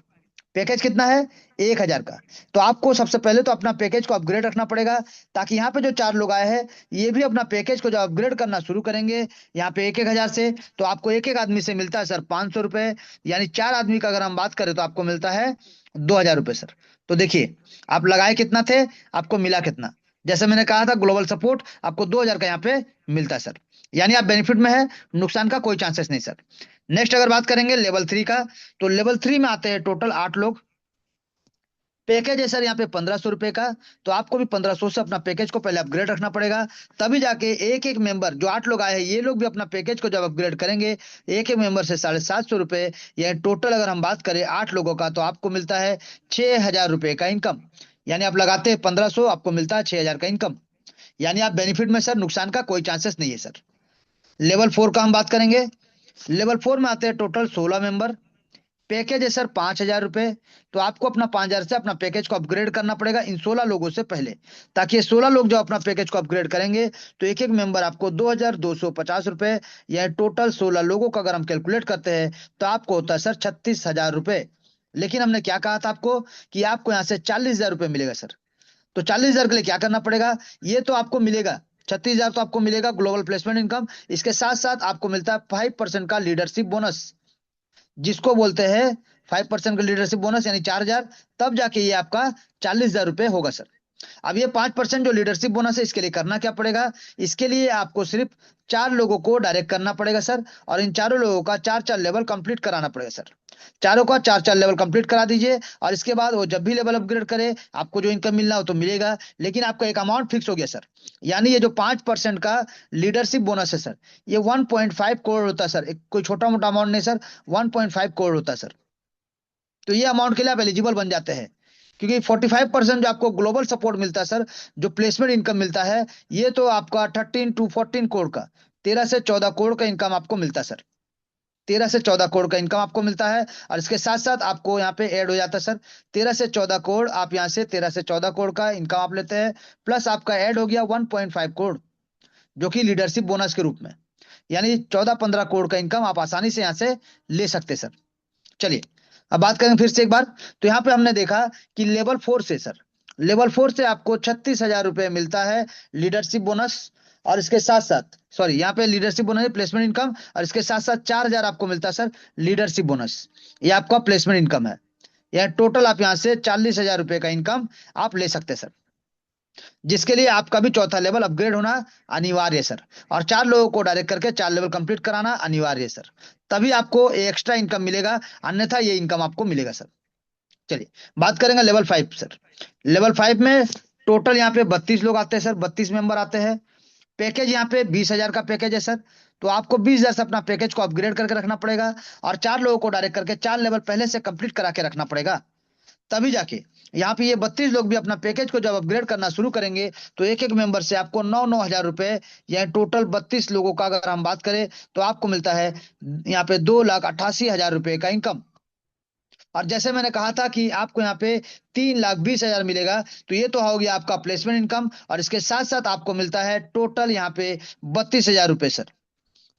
पैकेज कितना है? 1 हजार का। तो आपको सबसे पहले तो अपना पैकेज को अपग्रेड रखना पड़ेगा, ताकि यहाँ पे जो 4 लोग आए हैं ये भी अपना पैकेज को जब अपग्रेड करना शुरू करेंगे यहाँ पे 1 1 हजार से, तो आपको एक एक आदमी से मिलता है सर 500 रुपए। यानी 4 आदमी का अगर हम बात करें तो आपको मिलता है 2000 रुपए सर। तो देखिए, आप लगाए कितना थे, आपको मिला कितना। जैसे मैंने कहा था ग्लोबल सपोर्ट आपको 2000 का यहाँ पे मिलता है सर, यानी आप बेनिफिट में है, नुकसान का कोई चांसेस नहीं सर। नेक्स्ट अगर बात करेंगे लेवल 3 का, तो लेवल 3 में आते हैं टोटल 8 लोग। पैकेज है सर यहाँ पे 1500 रुपए का। तो आपको भी 1500 से अपना पैकेज को पहले अपग्रेड रखना पड़ेगा, तभी जाके एक एक मेंबर, जो 8 लोग आए हैं ये लोग भी अपना पैकेज को जब अपग्रेड करेंगे, एक एक मेंबर से 750 रुपए, या टोटल अगर हम बात करें 8 लोगों का तो आपको मिलता है 6000 रुपए का इनकम। यानी आप लगाते हैं 1500, आपको मिलता है 6000 का इनकम। यानी आप बेनिफिट में सर, नुकसान का कोई चांसेस नहीं है सर। लेवल 4 का हम बात करेंगे। लेवल 4 में आते हैं टोटल 16 मेंबर। पैकेज है सर 5 हजार रुपए। तो आपको अपना 5 हजार से अपना पैकेज को अपग्रेड करना पड़ेगा इन 16 लोगों से पहले, ताकि ये 16 लोग जब अपना पैकेज को अपग्रेड करेंगे तो एक एक मेंबर आपको 2250 रुपए, या टोटल 16 लोगों का अगर हम कैलकुलेट करते हैं तो आपको होता है सर 36 हजार रुपए। लेकिन हमने क्या कहा था आपको कि आपको यहाँ से 40 हजार रुपए मिलेगा सर। तो 40 हजार के लिए क्या करना पड़ेगा? ये तो आपको मिलेगा, 36 हजार तो आपको मिलेगा ग्लोबल प्लेसमेंट इनकम। इसके साथ साथ आपको मिलता है 5% का लीडरशिप बोनस, जिसको बोलते हैं 5% का लीडरशिप बोनस यानी 4,000, तब जाके ये आपका 40,000 रुपये होगा सर। अब ये 5% जो लीडरशिप बोनस है, इसके लिए करना क्या पड़ेगा? इसके लिए आपको सिर्फ 4 लोगों को डायरेक्ट करना पड़ेगा सर, और इन चारों लोगों का 4-4 लेवल कंप्लीट कराना पड़ेगा सर। चारों का 4-4 लेवल कंप्लीट करा दीजिए, और इसके बाद वो जब भी लेवल अपग्रेड करे, आपको जो इनकम मिलना हो तो मिलेगा, लेकिन आपका एक अमाउंट फिक्स हो गया सर। यानी ये जो 5% का लीडरशिप बोनस है सर, ये 1.5 करोड़ होता है सर। एक कोई छोटा मोटा अमाउंट नहीं सर, 1.5 करोड़ होता है सर। तो ये अमाउंट के लिए आप एलिजिबल बन जाते हैं, क्योंकि 45% जो आपको ग्लोबल सपोर्ट मिलता है सर, जो प्लेसमेंट इनकम मिलता है, ये तो आपका 13 to 14 करोड़ का, 13 से 14 करोड़ का इनकम आपको मिलता है सर। 13 से 14 करोड़ का इनकम आपको मिलता है, और इसके साथ साथ आपको यहाँ पे ऐड हो जाता है सर 13 से 14 करोड़। आप यहाँ से 13 से 14 करोड़ का इनकम आप लेते हैं, प्लस आपका ऐड हो गया 1.5 करोड़, जो कि लीडरशिप बोनस के रूप में, यानी 14-15 करोड़ का इनकम आप आसानी से यहाँ से ले सकते हैं सर। चलिए, अब बात करें फिर से एक बार। तो यहाँ पे हमने देखा कि लेवल 4 से सर, लेवल 4 से आपको 36,000 रुपये मिलता है लीडरशिप बोनस, और इसके साथ साथ, सॉरी, यहाँ पे लीडरशिप बोनस प्लेसमेंट इनकम, और इसके साथ साथ 4,000 आपको मिलता है सर लीडरशिप बोनस। ये आपका प्लेसमेंट इनकम है। यह टोटल आप यहाँ से 40,000 रुपये का इनकम आप ले सकते हैं सर, जिसके लिए आपका भी चौथा लेवल अपग्रेड होना अनिवार्य है सर, और 4 लोगों को डायरेक्ट करके 4 लेवल कंप्लीट कराना अनिवार्य है सर। तभी आपको एक्स्ट्रा इनकम मिलेगा, अन्यथा ये इनकम आपको मिलेगा सर। चलिए, बात करेंगे लेवल 5 सर। लेवल 5 में टोटल यहाँ पे 32 लोग आते हैं सर, 32 मेंबर आते हैं। पैकेज यहाँ पे 20,000 का पैकेज है सर। तो आपको 20,000 से अपना पैकेज को अपग्रेड करके रखना पड़ेगा, और 4 लोगों को डायरेक्ट करके 4 लेवल पहले से कंप्लीट करा के रखना पड़ेगा, तभी जाके यहाँ पे ये 32 लोग भी अपना पैकेज को जब अपग्रेड करना शुरू करेंगे, तो एक एक मेंबर से आपको 9-9 हजार रुपए, या टोटल 32 लोगों का अगर हम बात करें, तो आपको मिलता है यहाँ पे 2,88,000 रुपए का इनकम। और जैसे मैंने कहा था कि आपको यहाँ पे 3,20,000 मिलेगा, तो ये तो हो गया आपका प्लेसमेंट इनकम, और इसके साथ साथ आपको मिलता है टोटल यहाँ पे 32,000 रुपए सर,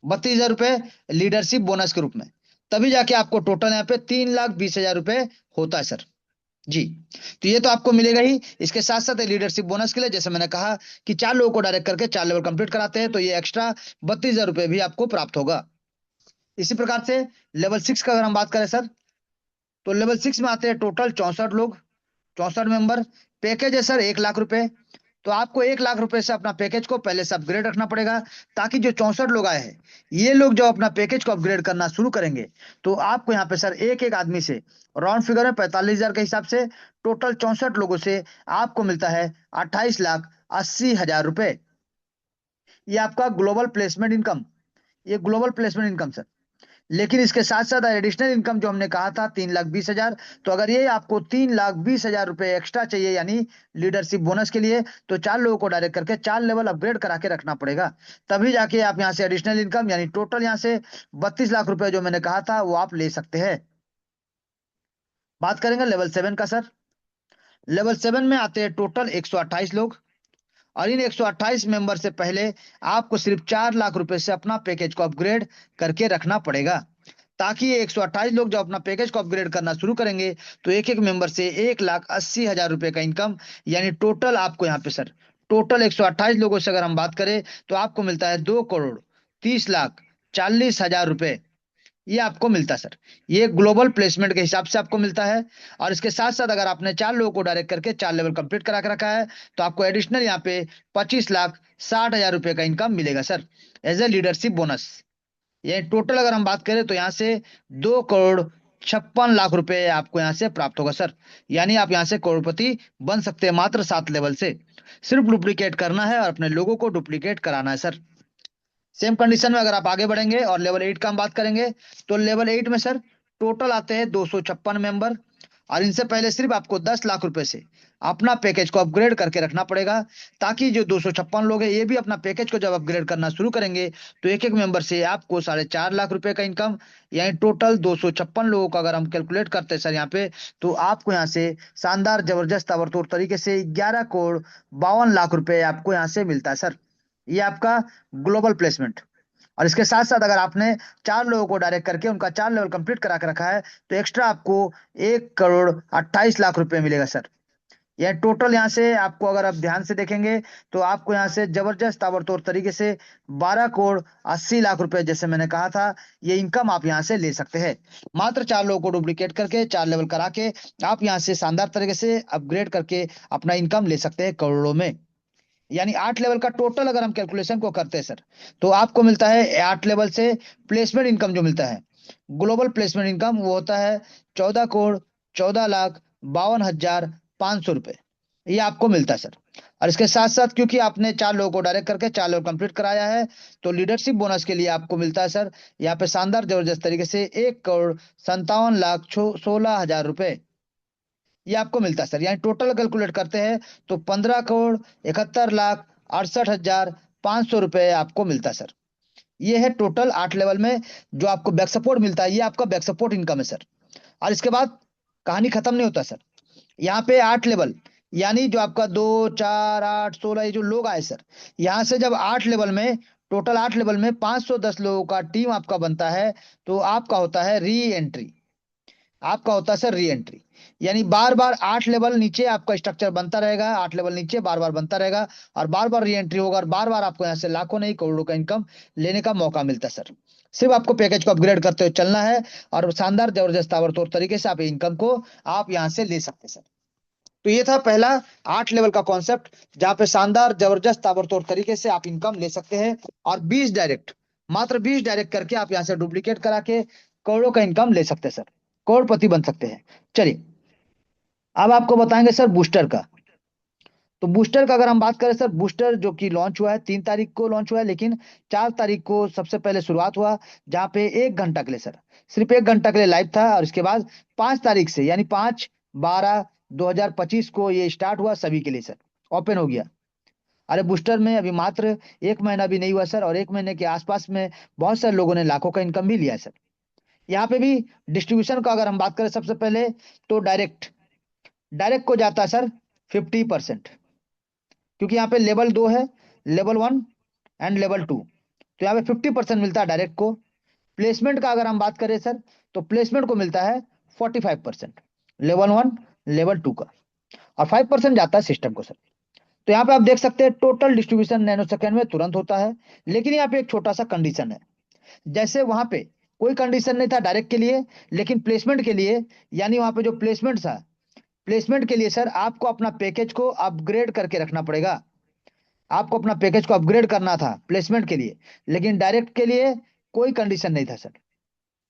32,000 रुपए लीडरशिप बोनस के रूप में। तभी जाके आपको टोटल यहाँ पे 3,20,000 रुपए होता है सर। जी, तो ये तो आपको मिलेगा ही। इसके साथ साथ लीडरशिप बोनस के लिए जैसे मैंने कहा कि 4 लोगों को डायरेक्ट करके 4 लेवल कंप्लीट कराते हैं, तो ये एक्स्ट्रा 32,000 रुपए भी आपको प्राप्त होगा। इसी प्रकार से लेवल 6 का अगर हम बात करें सर, तो लेवल 6 में आते हैं टोटल 64 लोग, 64 मेंबर। पैकेज है सर 1 लाख रुपए। तो आपको 1 लाख रुपए से अपना पैकेज को पहले से अपग्रेड रखना पड़ेगा, ताकि जो 64 लोग आए हैं, ये लोग जब अपना पैकेज को अपग्रेड करना शुरू करेंगे, तो आपको यहाँ पे सर एक एक आदमी से राउंड फिगर है 45,000 के हिसाब से, टोटल 64 लोगों से आपको मिलता है 28,80,000 रुपए। ये आपका ग्लोबल प्लेसमेंट इनकम, ये ग्लोबल प्लेसमेंट इनकम सर। लेकिन इसके साथ साथ एडिशनल इनकम जो हमने कहा था 3,20,000, तो अगर ये आपको 3,20,000 रुपए एक्स्ट्रा चाहिए, यानी लीडरशिप बोनस के लिए, तो 4 लोगों को डायरेक्ट करके 4 लेवल अपग्रेड करा के रखना पड़ेगा, तभी जाके आप यहाँ से एडिशनल इनकम, यानी टोटल यहाँ से 32 लाख रुपए जो मैंने कहा था, वो आप ले सकते हैं। बात करेंगे लेवल 7 का सर। लेवल 7 में आते हैं टोटल 128 लोग, और इन 128 मेंबर से पहले आपको सिर्फ 4 लाख रुपए से अपना पैकेज को अपग्रेड करके रखना पड़ेगा, ताकि ये 128 लोग जब अपना पैकेज को अपग्रेड करना शुरू करेंगे, तो एक एक मेंबर से 1,80,000 रुपए का इनकम, यानी टोटल आपको यहाँ पे सर, टोटल 128 लोगों से अगर हम बात करें, तो आपको मिलता है 2,30,40,40,000 रुपए। ये आपको मिलता है सर, ये ग्लोबल प्लेसमेंट के हिसाब से आपको मिलता है। और इसके साथ साथ अगर आपने 4 लोगों को डायरेक्ट करके 4 लेवल कंप्लीट करा के रखा है, तो आपको एडिशनल यहाँ पे 25,60,000 रुपए का इनकम मिलेगा sir, as a leadership bonus. ये टोटल अगर हम बात करें, तो यहाँ से 2,56,00,000 रुपए आपको यहाँ से प्राप्त होगा सर। यानी आप यहाँ से करोड़पति बन सकते हैं मात्र 7 लेवल से। सिर्फ डुप्लीकेट करना है और अपने लोगों को डुप्लीकेट कराना है सर। सेम कंडीशन में अगर आप आगे बढ़ेंगे और लेवल 8 का हम बात करेंगे, तो लेवल 8 में सर टोटल आते हैं 256 मेंबर, और इनसे पहले सिर्फ आपको 10 लाख रुपए से अपना पैकेज को अपग्रेड करके रखना पड़ेगा, ताकि जो 256 लोग हैं, ये भी अपना पैकेज को जब अपग्रेड करना शुरू करेंगे, तो एक एक मेंबर से आपको 4.5 लाख रुपए का इनकम, यानी टोटल 256 लोगों का अगर हम कैलकुलेट करते हैं सर यहाँ पे, तो आपको यहाँ से शानदार जबरदस्त ताबड़तोड़ तरीके से 11,52 लाख रुपए आपको यहाँ से मिलता है सर। ये आपका ग्लोबल प्लेसमेंट। और इसके साथ साथ अगर आपने 4 लोगों को डायरेक्ट करके उनका 4 लेवल कंप्लीट करा के रखा है, तो एक्स्ट्रा आपको 1,28,00,000 रुपए मिलेगा सर। यह टोटल यहाँ से आपको अगर आप ध्यान से देखेंगे तो आपको यहाँ से जबरदस्त ताबड़तोड़ तरीके से 12 करोड़ 80 लाख रुपए, जैसे मैंने कहा था, ये इनकम आप यहाँ से ले सकते हैं। मात्र 4 लोगों को डुप्लीकेट करके 4 लेवल करा के आप यहाँ से शानदार तरीके से अपग्रेड करके अपना इनकम ले सकते हैं करोड़ों में। यानी 8 लेवल का टोटल अगर हम कैलकुलेशन को करते हैं सर, तो आपको मिलता है 8 लेवल से प्लेसमेंट इनकम जो मिलता है, ग्लोबल प्लेसमेंट इनकम, वो होता है 14 करोड़ 14 लाख 52 हजार 500 रुपए। ये आपको मिलता है सर। और इसके साथ साथ क्योंकि आपने 4 लोगों को डायरेक्ट करके 4 लेवल कंप्लीट कराया है, तो लीडरशिप बोनस के लिए आपको मिलता है सर यहाँ पे शानदार जबरदस्त तरीके से 1 करोड़ 57 लाख 16 हजार रुपए ये आपको मिलता है सर। यानी टोटल कैलकुलेट करते हैं तो 15 करोड़ 71 लाख 68 हजार 500 रुपए आपको मिलता है सर। ये है टोटल 8 लेवल में जो आपको बैक सपोर्ट मिलता है, ये आपका बैक सपोर्ट इनकम है सर। और इसके बाद कहानी खत्म नहीं होता सर। यहाँ पे 8 लेवल, यानी जो आपका 2 4 8 16 ये जो लोग आए सर, यहाँ से जब 8 लेवल में, टोटल 8 लेवल में 510 लोगों का टीम आपका बनता है, तो आपका होता है री एंट्री। आपका होता है सर री एंट्री। यानी बार बार 8 लेवल नीचे आपका स्ट्रक्चर बनता रहेगा, 8 लेवल नीचे बार बार बनता रहेगा, और बार बार री एंट्री होगा, और बार बार आपको यहाँ से लाखों नहीं करोड़ों का इनकम लेने का मौका मिलता है सर। सिर्फ आपको पैकेज को अपग्रेड करते हुए चलना है, और शानदार जबरदस्त ताबड़तोड़ तरीके से आप इनकम को आप यहाँ से ले सकते हैं सर। तो ये था पहला 8 लेवल का कॉन्सेप्ट, जहां पे शानदार जबरदस्त ताबड़तोड़ तरीके से आप इनकम ले सकते हैं। और 20 डायरेक्ट, मात्र 20 डायरेक्ट करके आप यहाँ से डुप्लीकेट करा के करोड़ों का इनकम ले सकते हैं सर, करोड़पति बन सकते हैं। चलिए, अब आपको बताएंगे सर बूस्टर का। तो बूस्टर का अगर हम बात करें सर, बूस्टर जो कि लॉन्च हुआ है 3 तारीख को लॉन्च हुआ है, लेकिन 4 तारीख को सबसे पहले शुरुआत हुआ, जहां पे 1 घंटा के लिए सर, सिर्फ 1 घंटा के लिए लाइव था। और इसके बाद 5 तारीख से, यानी 5/12/2025 को ये स्टार्ट हुआ सभी के लिए सर, ओपन हो गया। अरे बूस्टर में अभी मात्र 1 महीना भी नहीं हुआ सर, और 1 महीने के आसपास में बहुत सारे लोगों ने लाखों का इनकम भी लिया है सर। यहाँ पे भी डिस्ट्रीब्यूशन का अगर हम बात करें सबसे पहले, तो डायरेक्ट डायरेक्ट को जाता है सर 50%, क्योंकि यहाँ पे लेवल 2 है, लेवल 1 एंड लेवल 2। तो यहाँ पे 50% मिलता है डायरेक्ट को। प्लेसमेंट का अगर हम बात करें सर, तो प्लेसमेंट को मिलता है 45%, लेवल 1 लेवल 2 का, और 5% जाता है सिस्टम को सर। तो यहाँ पे आप देख सकते हैं टोटल डिस्ट्रीब्यूशन नैनो सेकंड में तुरंत होता है। लेकिन यहाँ पे एक छोटा सा कंडीशन है, जैसे वहां पे कोई कंडीशन नहीं था डायरेक्ट के लिए, लेकिन प्लेसमेंट के लिए, यानी वहां पे जो प्लेसमेंट था, प्लेसमेंट के लिए सर आपको अपना पैकेज को अपग्रेड करके रखना पड़ेगा। आपको अपना पैकेज को अपग्रेड करना था प्लेसमेंट के लिए, लेकिन डायरेक्ट के लिए कोई कंडीशन नहीं था सर।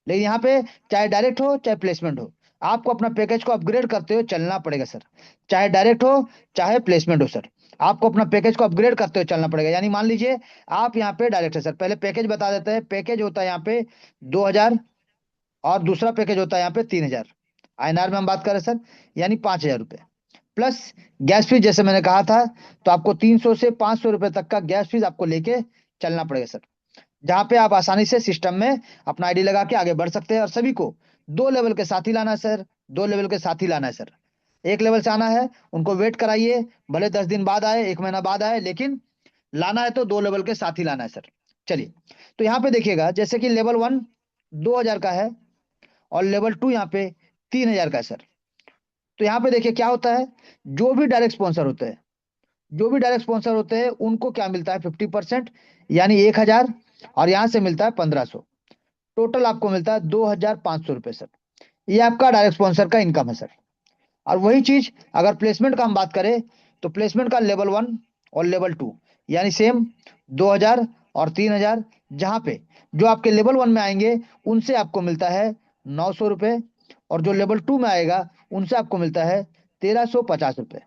लेकिन यहाँ पे चाहे डायरेक्ट हो चाहे प्लेसमेंट हो, आपको अपना पैकेज को अपग्रेड करते हुए चलना पड़ेगा सर। चाहे डायरेक्ट हो चाहे प्लेसमेंट हो सर, आपको अपना पैकेज को अपग्रेड करते हुए चलना पड़ेगा। यानी मान लीजिए आप यहाँ पे डायरेक्ट है सर, पहले पैकेज बता देते हैं। पैकेज होता है यहाँ पे 2,000, और दूसरा पैकेज होता है यहाँ पे 3,000 INR में हम बात करें सर, यानी 5,000 रुपए प्लस गैस फीस, जैसे मैंने कहा था। तो आपको 300 से 500 रुपए तक का गैस फीस आपको लेके चलना पड़ेगा सर, जहां पे आप आसानी से सिस्टम में अपना आईडी लगा के आगे बढ़ सकते हैं। और सभी को 2 लेवल के साथ ही लाना है सर, 2 लेवल के साथ ही लाना है सर। 1 लेवल से आना है उनको वेट कराइए, भले 10 दिन बाद आए, 1 महीना बाद आए, लेकिन लाना है तो 2 लेवल के साथ ही लाना है सर। चलिए, तो यहाँ पे देखिएगा, जैसे कि लेवल 1 2,000 का है, और लेवल 2 यहाँ पे 3,000 का है सर। तो यहाँ पे देखिए क्या होता है, जो भी डायरेक्ट स्पॉन्सर होते हैं, जो भी डायरेक्ट स्पॉन्सर होते हैं उनको क्या मिलता है 50%, यानी 1,000, और यहाँ से मिलता है 1,500। टोटल आपको मिलता है 2,500 रुपए सर। ये आपका डायरेक्ट स्पॉन्सर का इनकम है सर। और वही चीज अगर प्लेसमेंट का हम बात करें, तो प्लेसमेंट का लेवल 1 और लेवल 2 यानी सेम 2,000 और 3,000, जहां पे जो आपके लेवल 1 में आएंगे उनसे आपको मिलता है 900 रुपए, और जो लेवल 2 में आएगा उनसे आपको मिलता है 1,350 रुपए।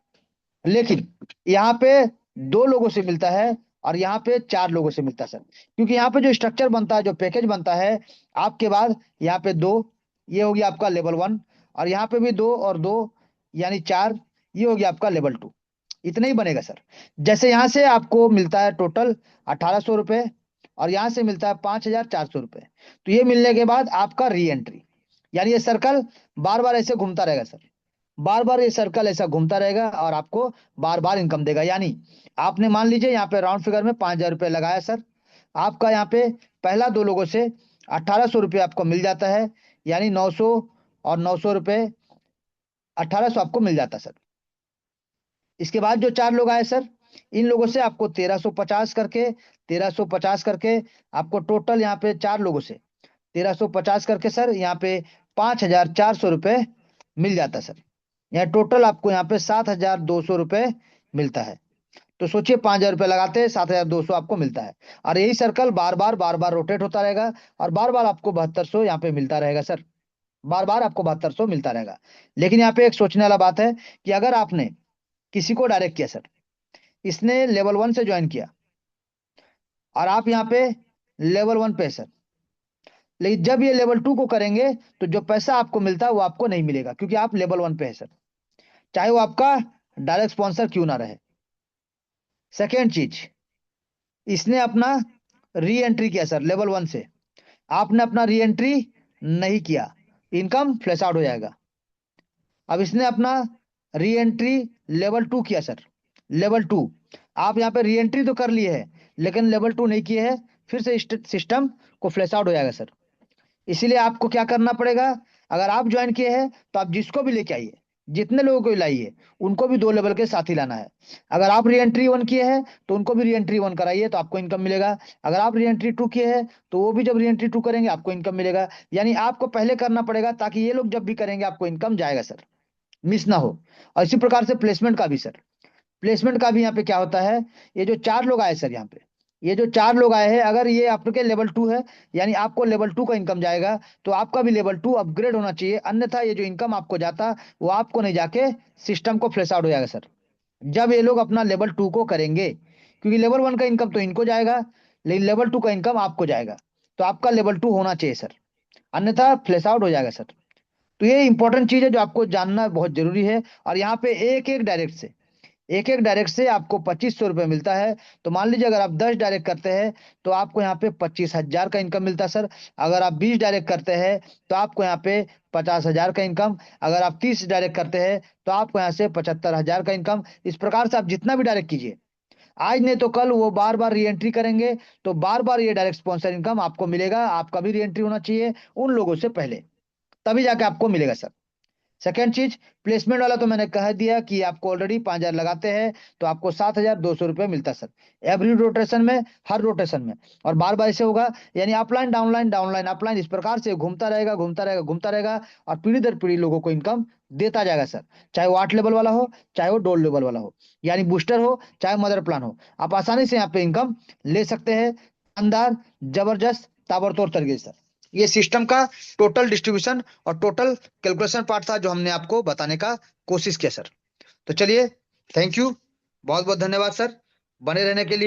लेकिन यहाँ पे 2 लोगों से मिलता है, और यहाँ पे 4 लोगों से मिलता है सर, क्योंकि यहाँ पे जो स्ट्रक्चर बनता है, जो पैकेज बनता है, आपके बाद यहाँ पे 2, ये हो गया आपका लेवल 1, और यहाँ पे भी 2 और 2, यानी 4, ये हो गया आपका लेवल 2। इतना ही बनेगा सर। जैसे यहाँ से आपको मिलता है टोटल 1,800 रुपए, और यहाँ से मिलता है 5,400 रुपए। तो ये मिलने के बाद आपका री एंट्री, यानी ये सर्कल बार बार ऐसे घूमता रहेगा सर, बार बार ये सर्कल ऐसा घूमता रहेगा, और आपको बार बार इनकम देगा। यानी आपने मान लीजिए यहाँ पे राउंड फिगर में 5,000 रुपये लगाया सर, आपका यहाँ पे पहला 2 लोगों से 1,800 रुपये आपको मिल जाता है, यानी 900 और 900 रुपये, 1,800 आपको मिल जाता है सर। इसके बाद जो 4 लोग आए सर, इन लोगों से आपको 1350 करके आपको टोटल यहाँ पे 4 लोगों से 1350 करके सर यहाँ पे 5400 रुपये मिल जाता है सर। यहाँ टोटल आपको यहाँ पे 7200 रुपये मिलता है। तो सोचिए 5000 रुपये लगाते हैं, 7200 आपको मिलता है। और यही सर्कल बार बार रोटेट होता रहेगा, और बार बार आपको 7200 यहाँ पे मिलता रहेगा सर। बार बार आपको 7200 मिलता रहेगा। लेकिन यहाँ पे एक सोचने वाला बात है कि अगर आपने किसी को डायरेक्ट किया सर, इसने लेवल 1 से ज्वाइन किया और आप यहाँ पे लेवल 1 पे है सर, लेकिन जब ये लेवल 2 को करेंगे तो जो पैसा आपको मिलता है वो आपको नहीं मिलेगा, क्योंकि आप लेवल 1 पे है सर, चाहे वो आपका डायरेक्ट स्पॉन्सर क्यों ना रहे। सेकेंड चीज, इसने अपना री एंट्री किया सर लेवल 1 से, आपने अपना री एंट्री नहीं किया, इनकम फ्लैश आउट हो जाएगा। अब इसने अपना री एंट्री लेवल 2 किया सर, लेवल 2, आप यहाँ पे री एंट्री तो कर लिए है लेकिन लेवल 2 नहीं किए है, फिर से सिस्टम को फ्लैश आउट हो जाएगा सर। इसीलिए आपको क्या करना पड़ेगा, अगर आप ज्वाइन किए हैं तो आप जिसको भी लेके आइए, जितने लोगों को भी लाइए, उनको भी 2 लेवल के साथ ही लाना है। अगर आप री एंट्री 1 किए हैं तो उनको भी री एंट्री 1 कराइए तो आपको इनकम मिलेगा। अगर आप री एंट्री 2 किए हैं तो वो भी जब री एंट्री 2 करेंगे आपको इनकम मिलेगा। यानी आपको पहले करना पड़ेगा ताकि ये लोग जब भी करेंगे आपको इनकम जाएगा सर, मिस ना हो। और इसी प्रकार से प्लेसमेंट का भी सर, प्लेसमेंट का भी यहाँ पे क्या होता है, ये जो 4 लोग आए सर यहाँ पे, ये जो 4 लोग आए हैं, अगर ये आपके लेवल 2 है, यानी आपको लेवल 2 का इनकम जाएगा, तो आपका भी लेवल 2 अपग्रेड होना चाहिए, अन्यथा ये जो इनकम आपको जाता वो आपको नहीं जाके सिस्टम को फ्लैश आउट हो जाएगा सर, जब ये लोग अपना लेवल 2 को करेंगे। क्योंकि लेवल 1 का इनकम तो इनको जाएगा, लेकिन लेवल 2 का इनकम आपको जाएगा, तो आपका लेवल 2 होना चाहिए सर, अन्यथा फ्लैश आउट हो जाएगा सर। तो ये इंपॉर्टेंट चीज है जो आपको जानना बहुत जरूरी है। और यहाँ पे एक एक डायरेक्ट से आपको 2500 रुपये मिलता है। तो मान लीजिए अगर आप 10 डायरेक्ट करते हैं तो आपको यहाँ पे 25,000 का इनकम मिलता है सर। अगर आप 20 डायरेक्ट करते हैं तो आपको यहाँ पे 50,000 का इनकम। अगर आप 30 डायरेक्ट करते हैं तो आपको यहाँ से 75,000 का इनकम। इस प्रकार से आप जितना भी डायरेक्ट कीजिए, आज नहीं तो कल वो बार बार री एंट्री करेंगे, तो बार बार ये डायरेक्ट स्पॉन्सर इनकम आपको मिलेगा। आपका भी री एंट्री होना चाहिए उन लोगों से पहले, तभी जाके आपको मिलेगा सर। सेकेंड चीज, प्लेसमेंट वाला तो मैंने कह दिया कि आपको ऑलरेडी 5,000 लगाते हैं तो आपको 7,200 रुपये मिलता है सर, एवरी रोटेशन में, हर रोटेशन में। और बार बार ऐसे होगा, यानी अपलाइन डाउनलाइन डाउनलाइन अपलाइन, इस प्रकार से घूमता रहेगा घूमता रहेगा घूमता रहेगा, और पीढ़ी दर पीढ़ी लोगों को इनकम देता जाएगा सर। चाहे वो 8 लेवल वाला हो, चाहे वो 2 लेवल वाला हो, यानी बूस्टर हो चाहे मदर प्लान हो, आप आसानी से यहाँ पे इनकम ले सकते हैं। शानदार, जबरदस्त, ताबड़तोड़ तरीके से सर, ये सिस्टम का टोटल डिस्ट्रीब्यूशन और टोटल कैलकुलेशन पार्ट था जो हमने आपको बताने का कोशिश किया सर। तो चलिए, थैंक यू, बहुत बहुत धन्यवाद सर, बने रहने के लिए।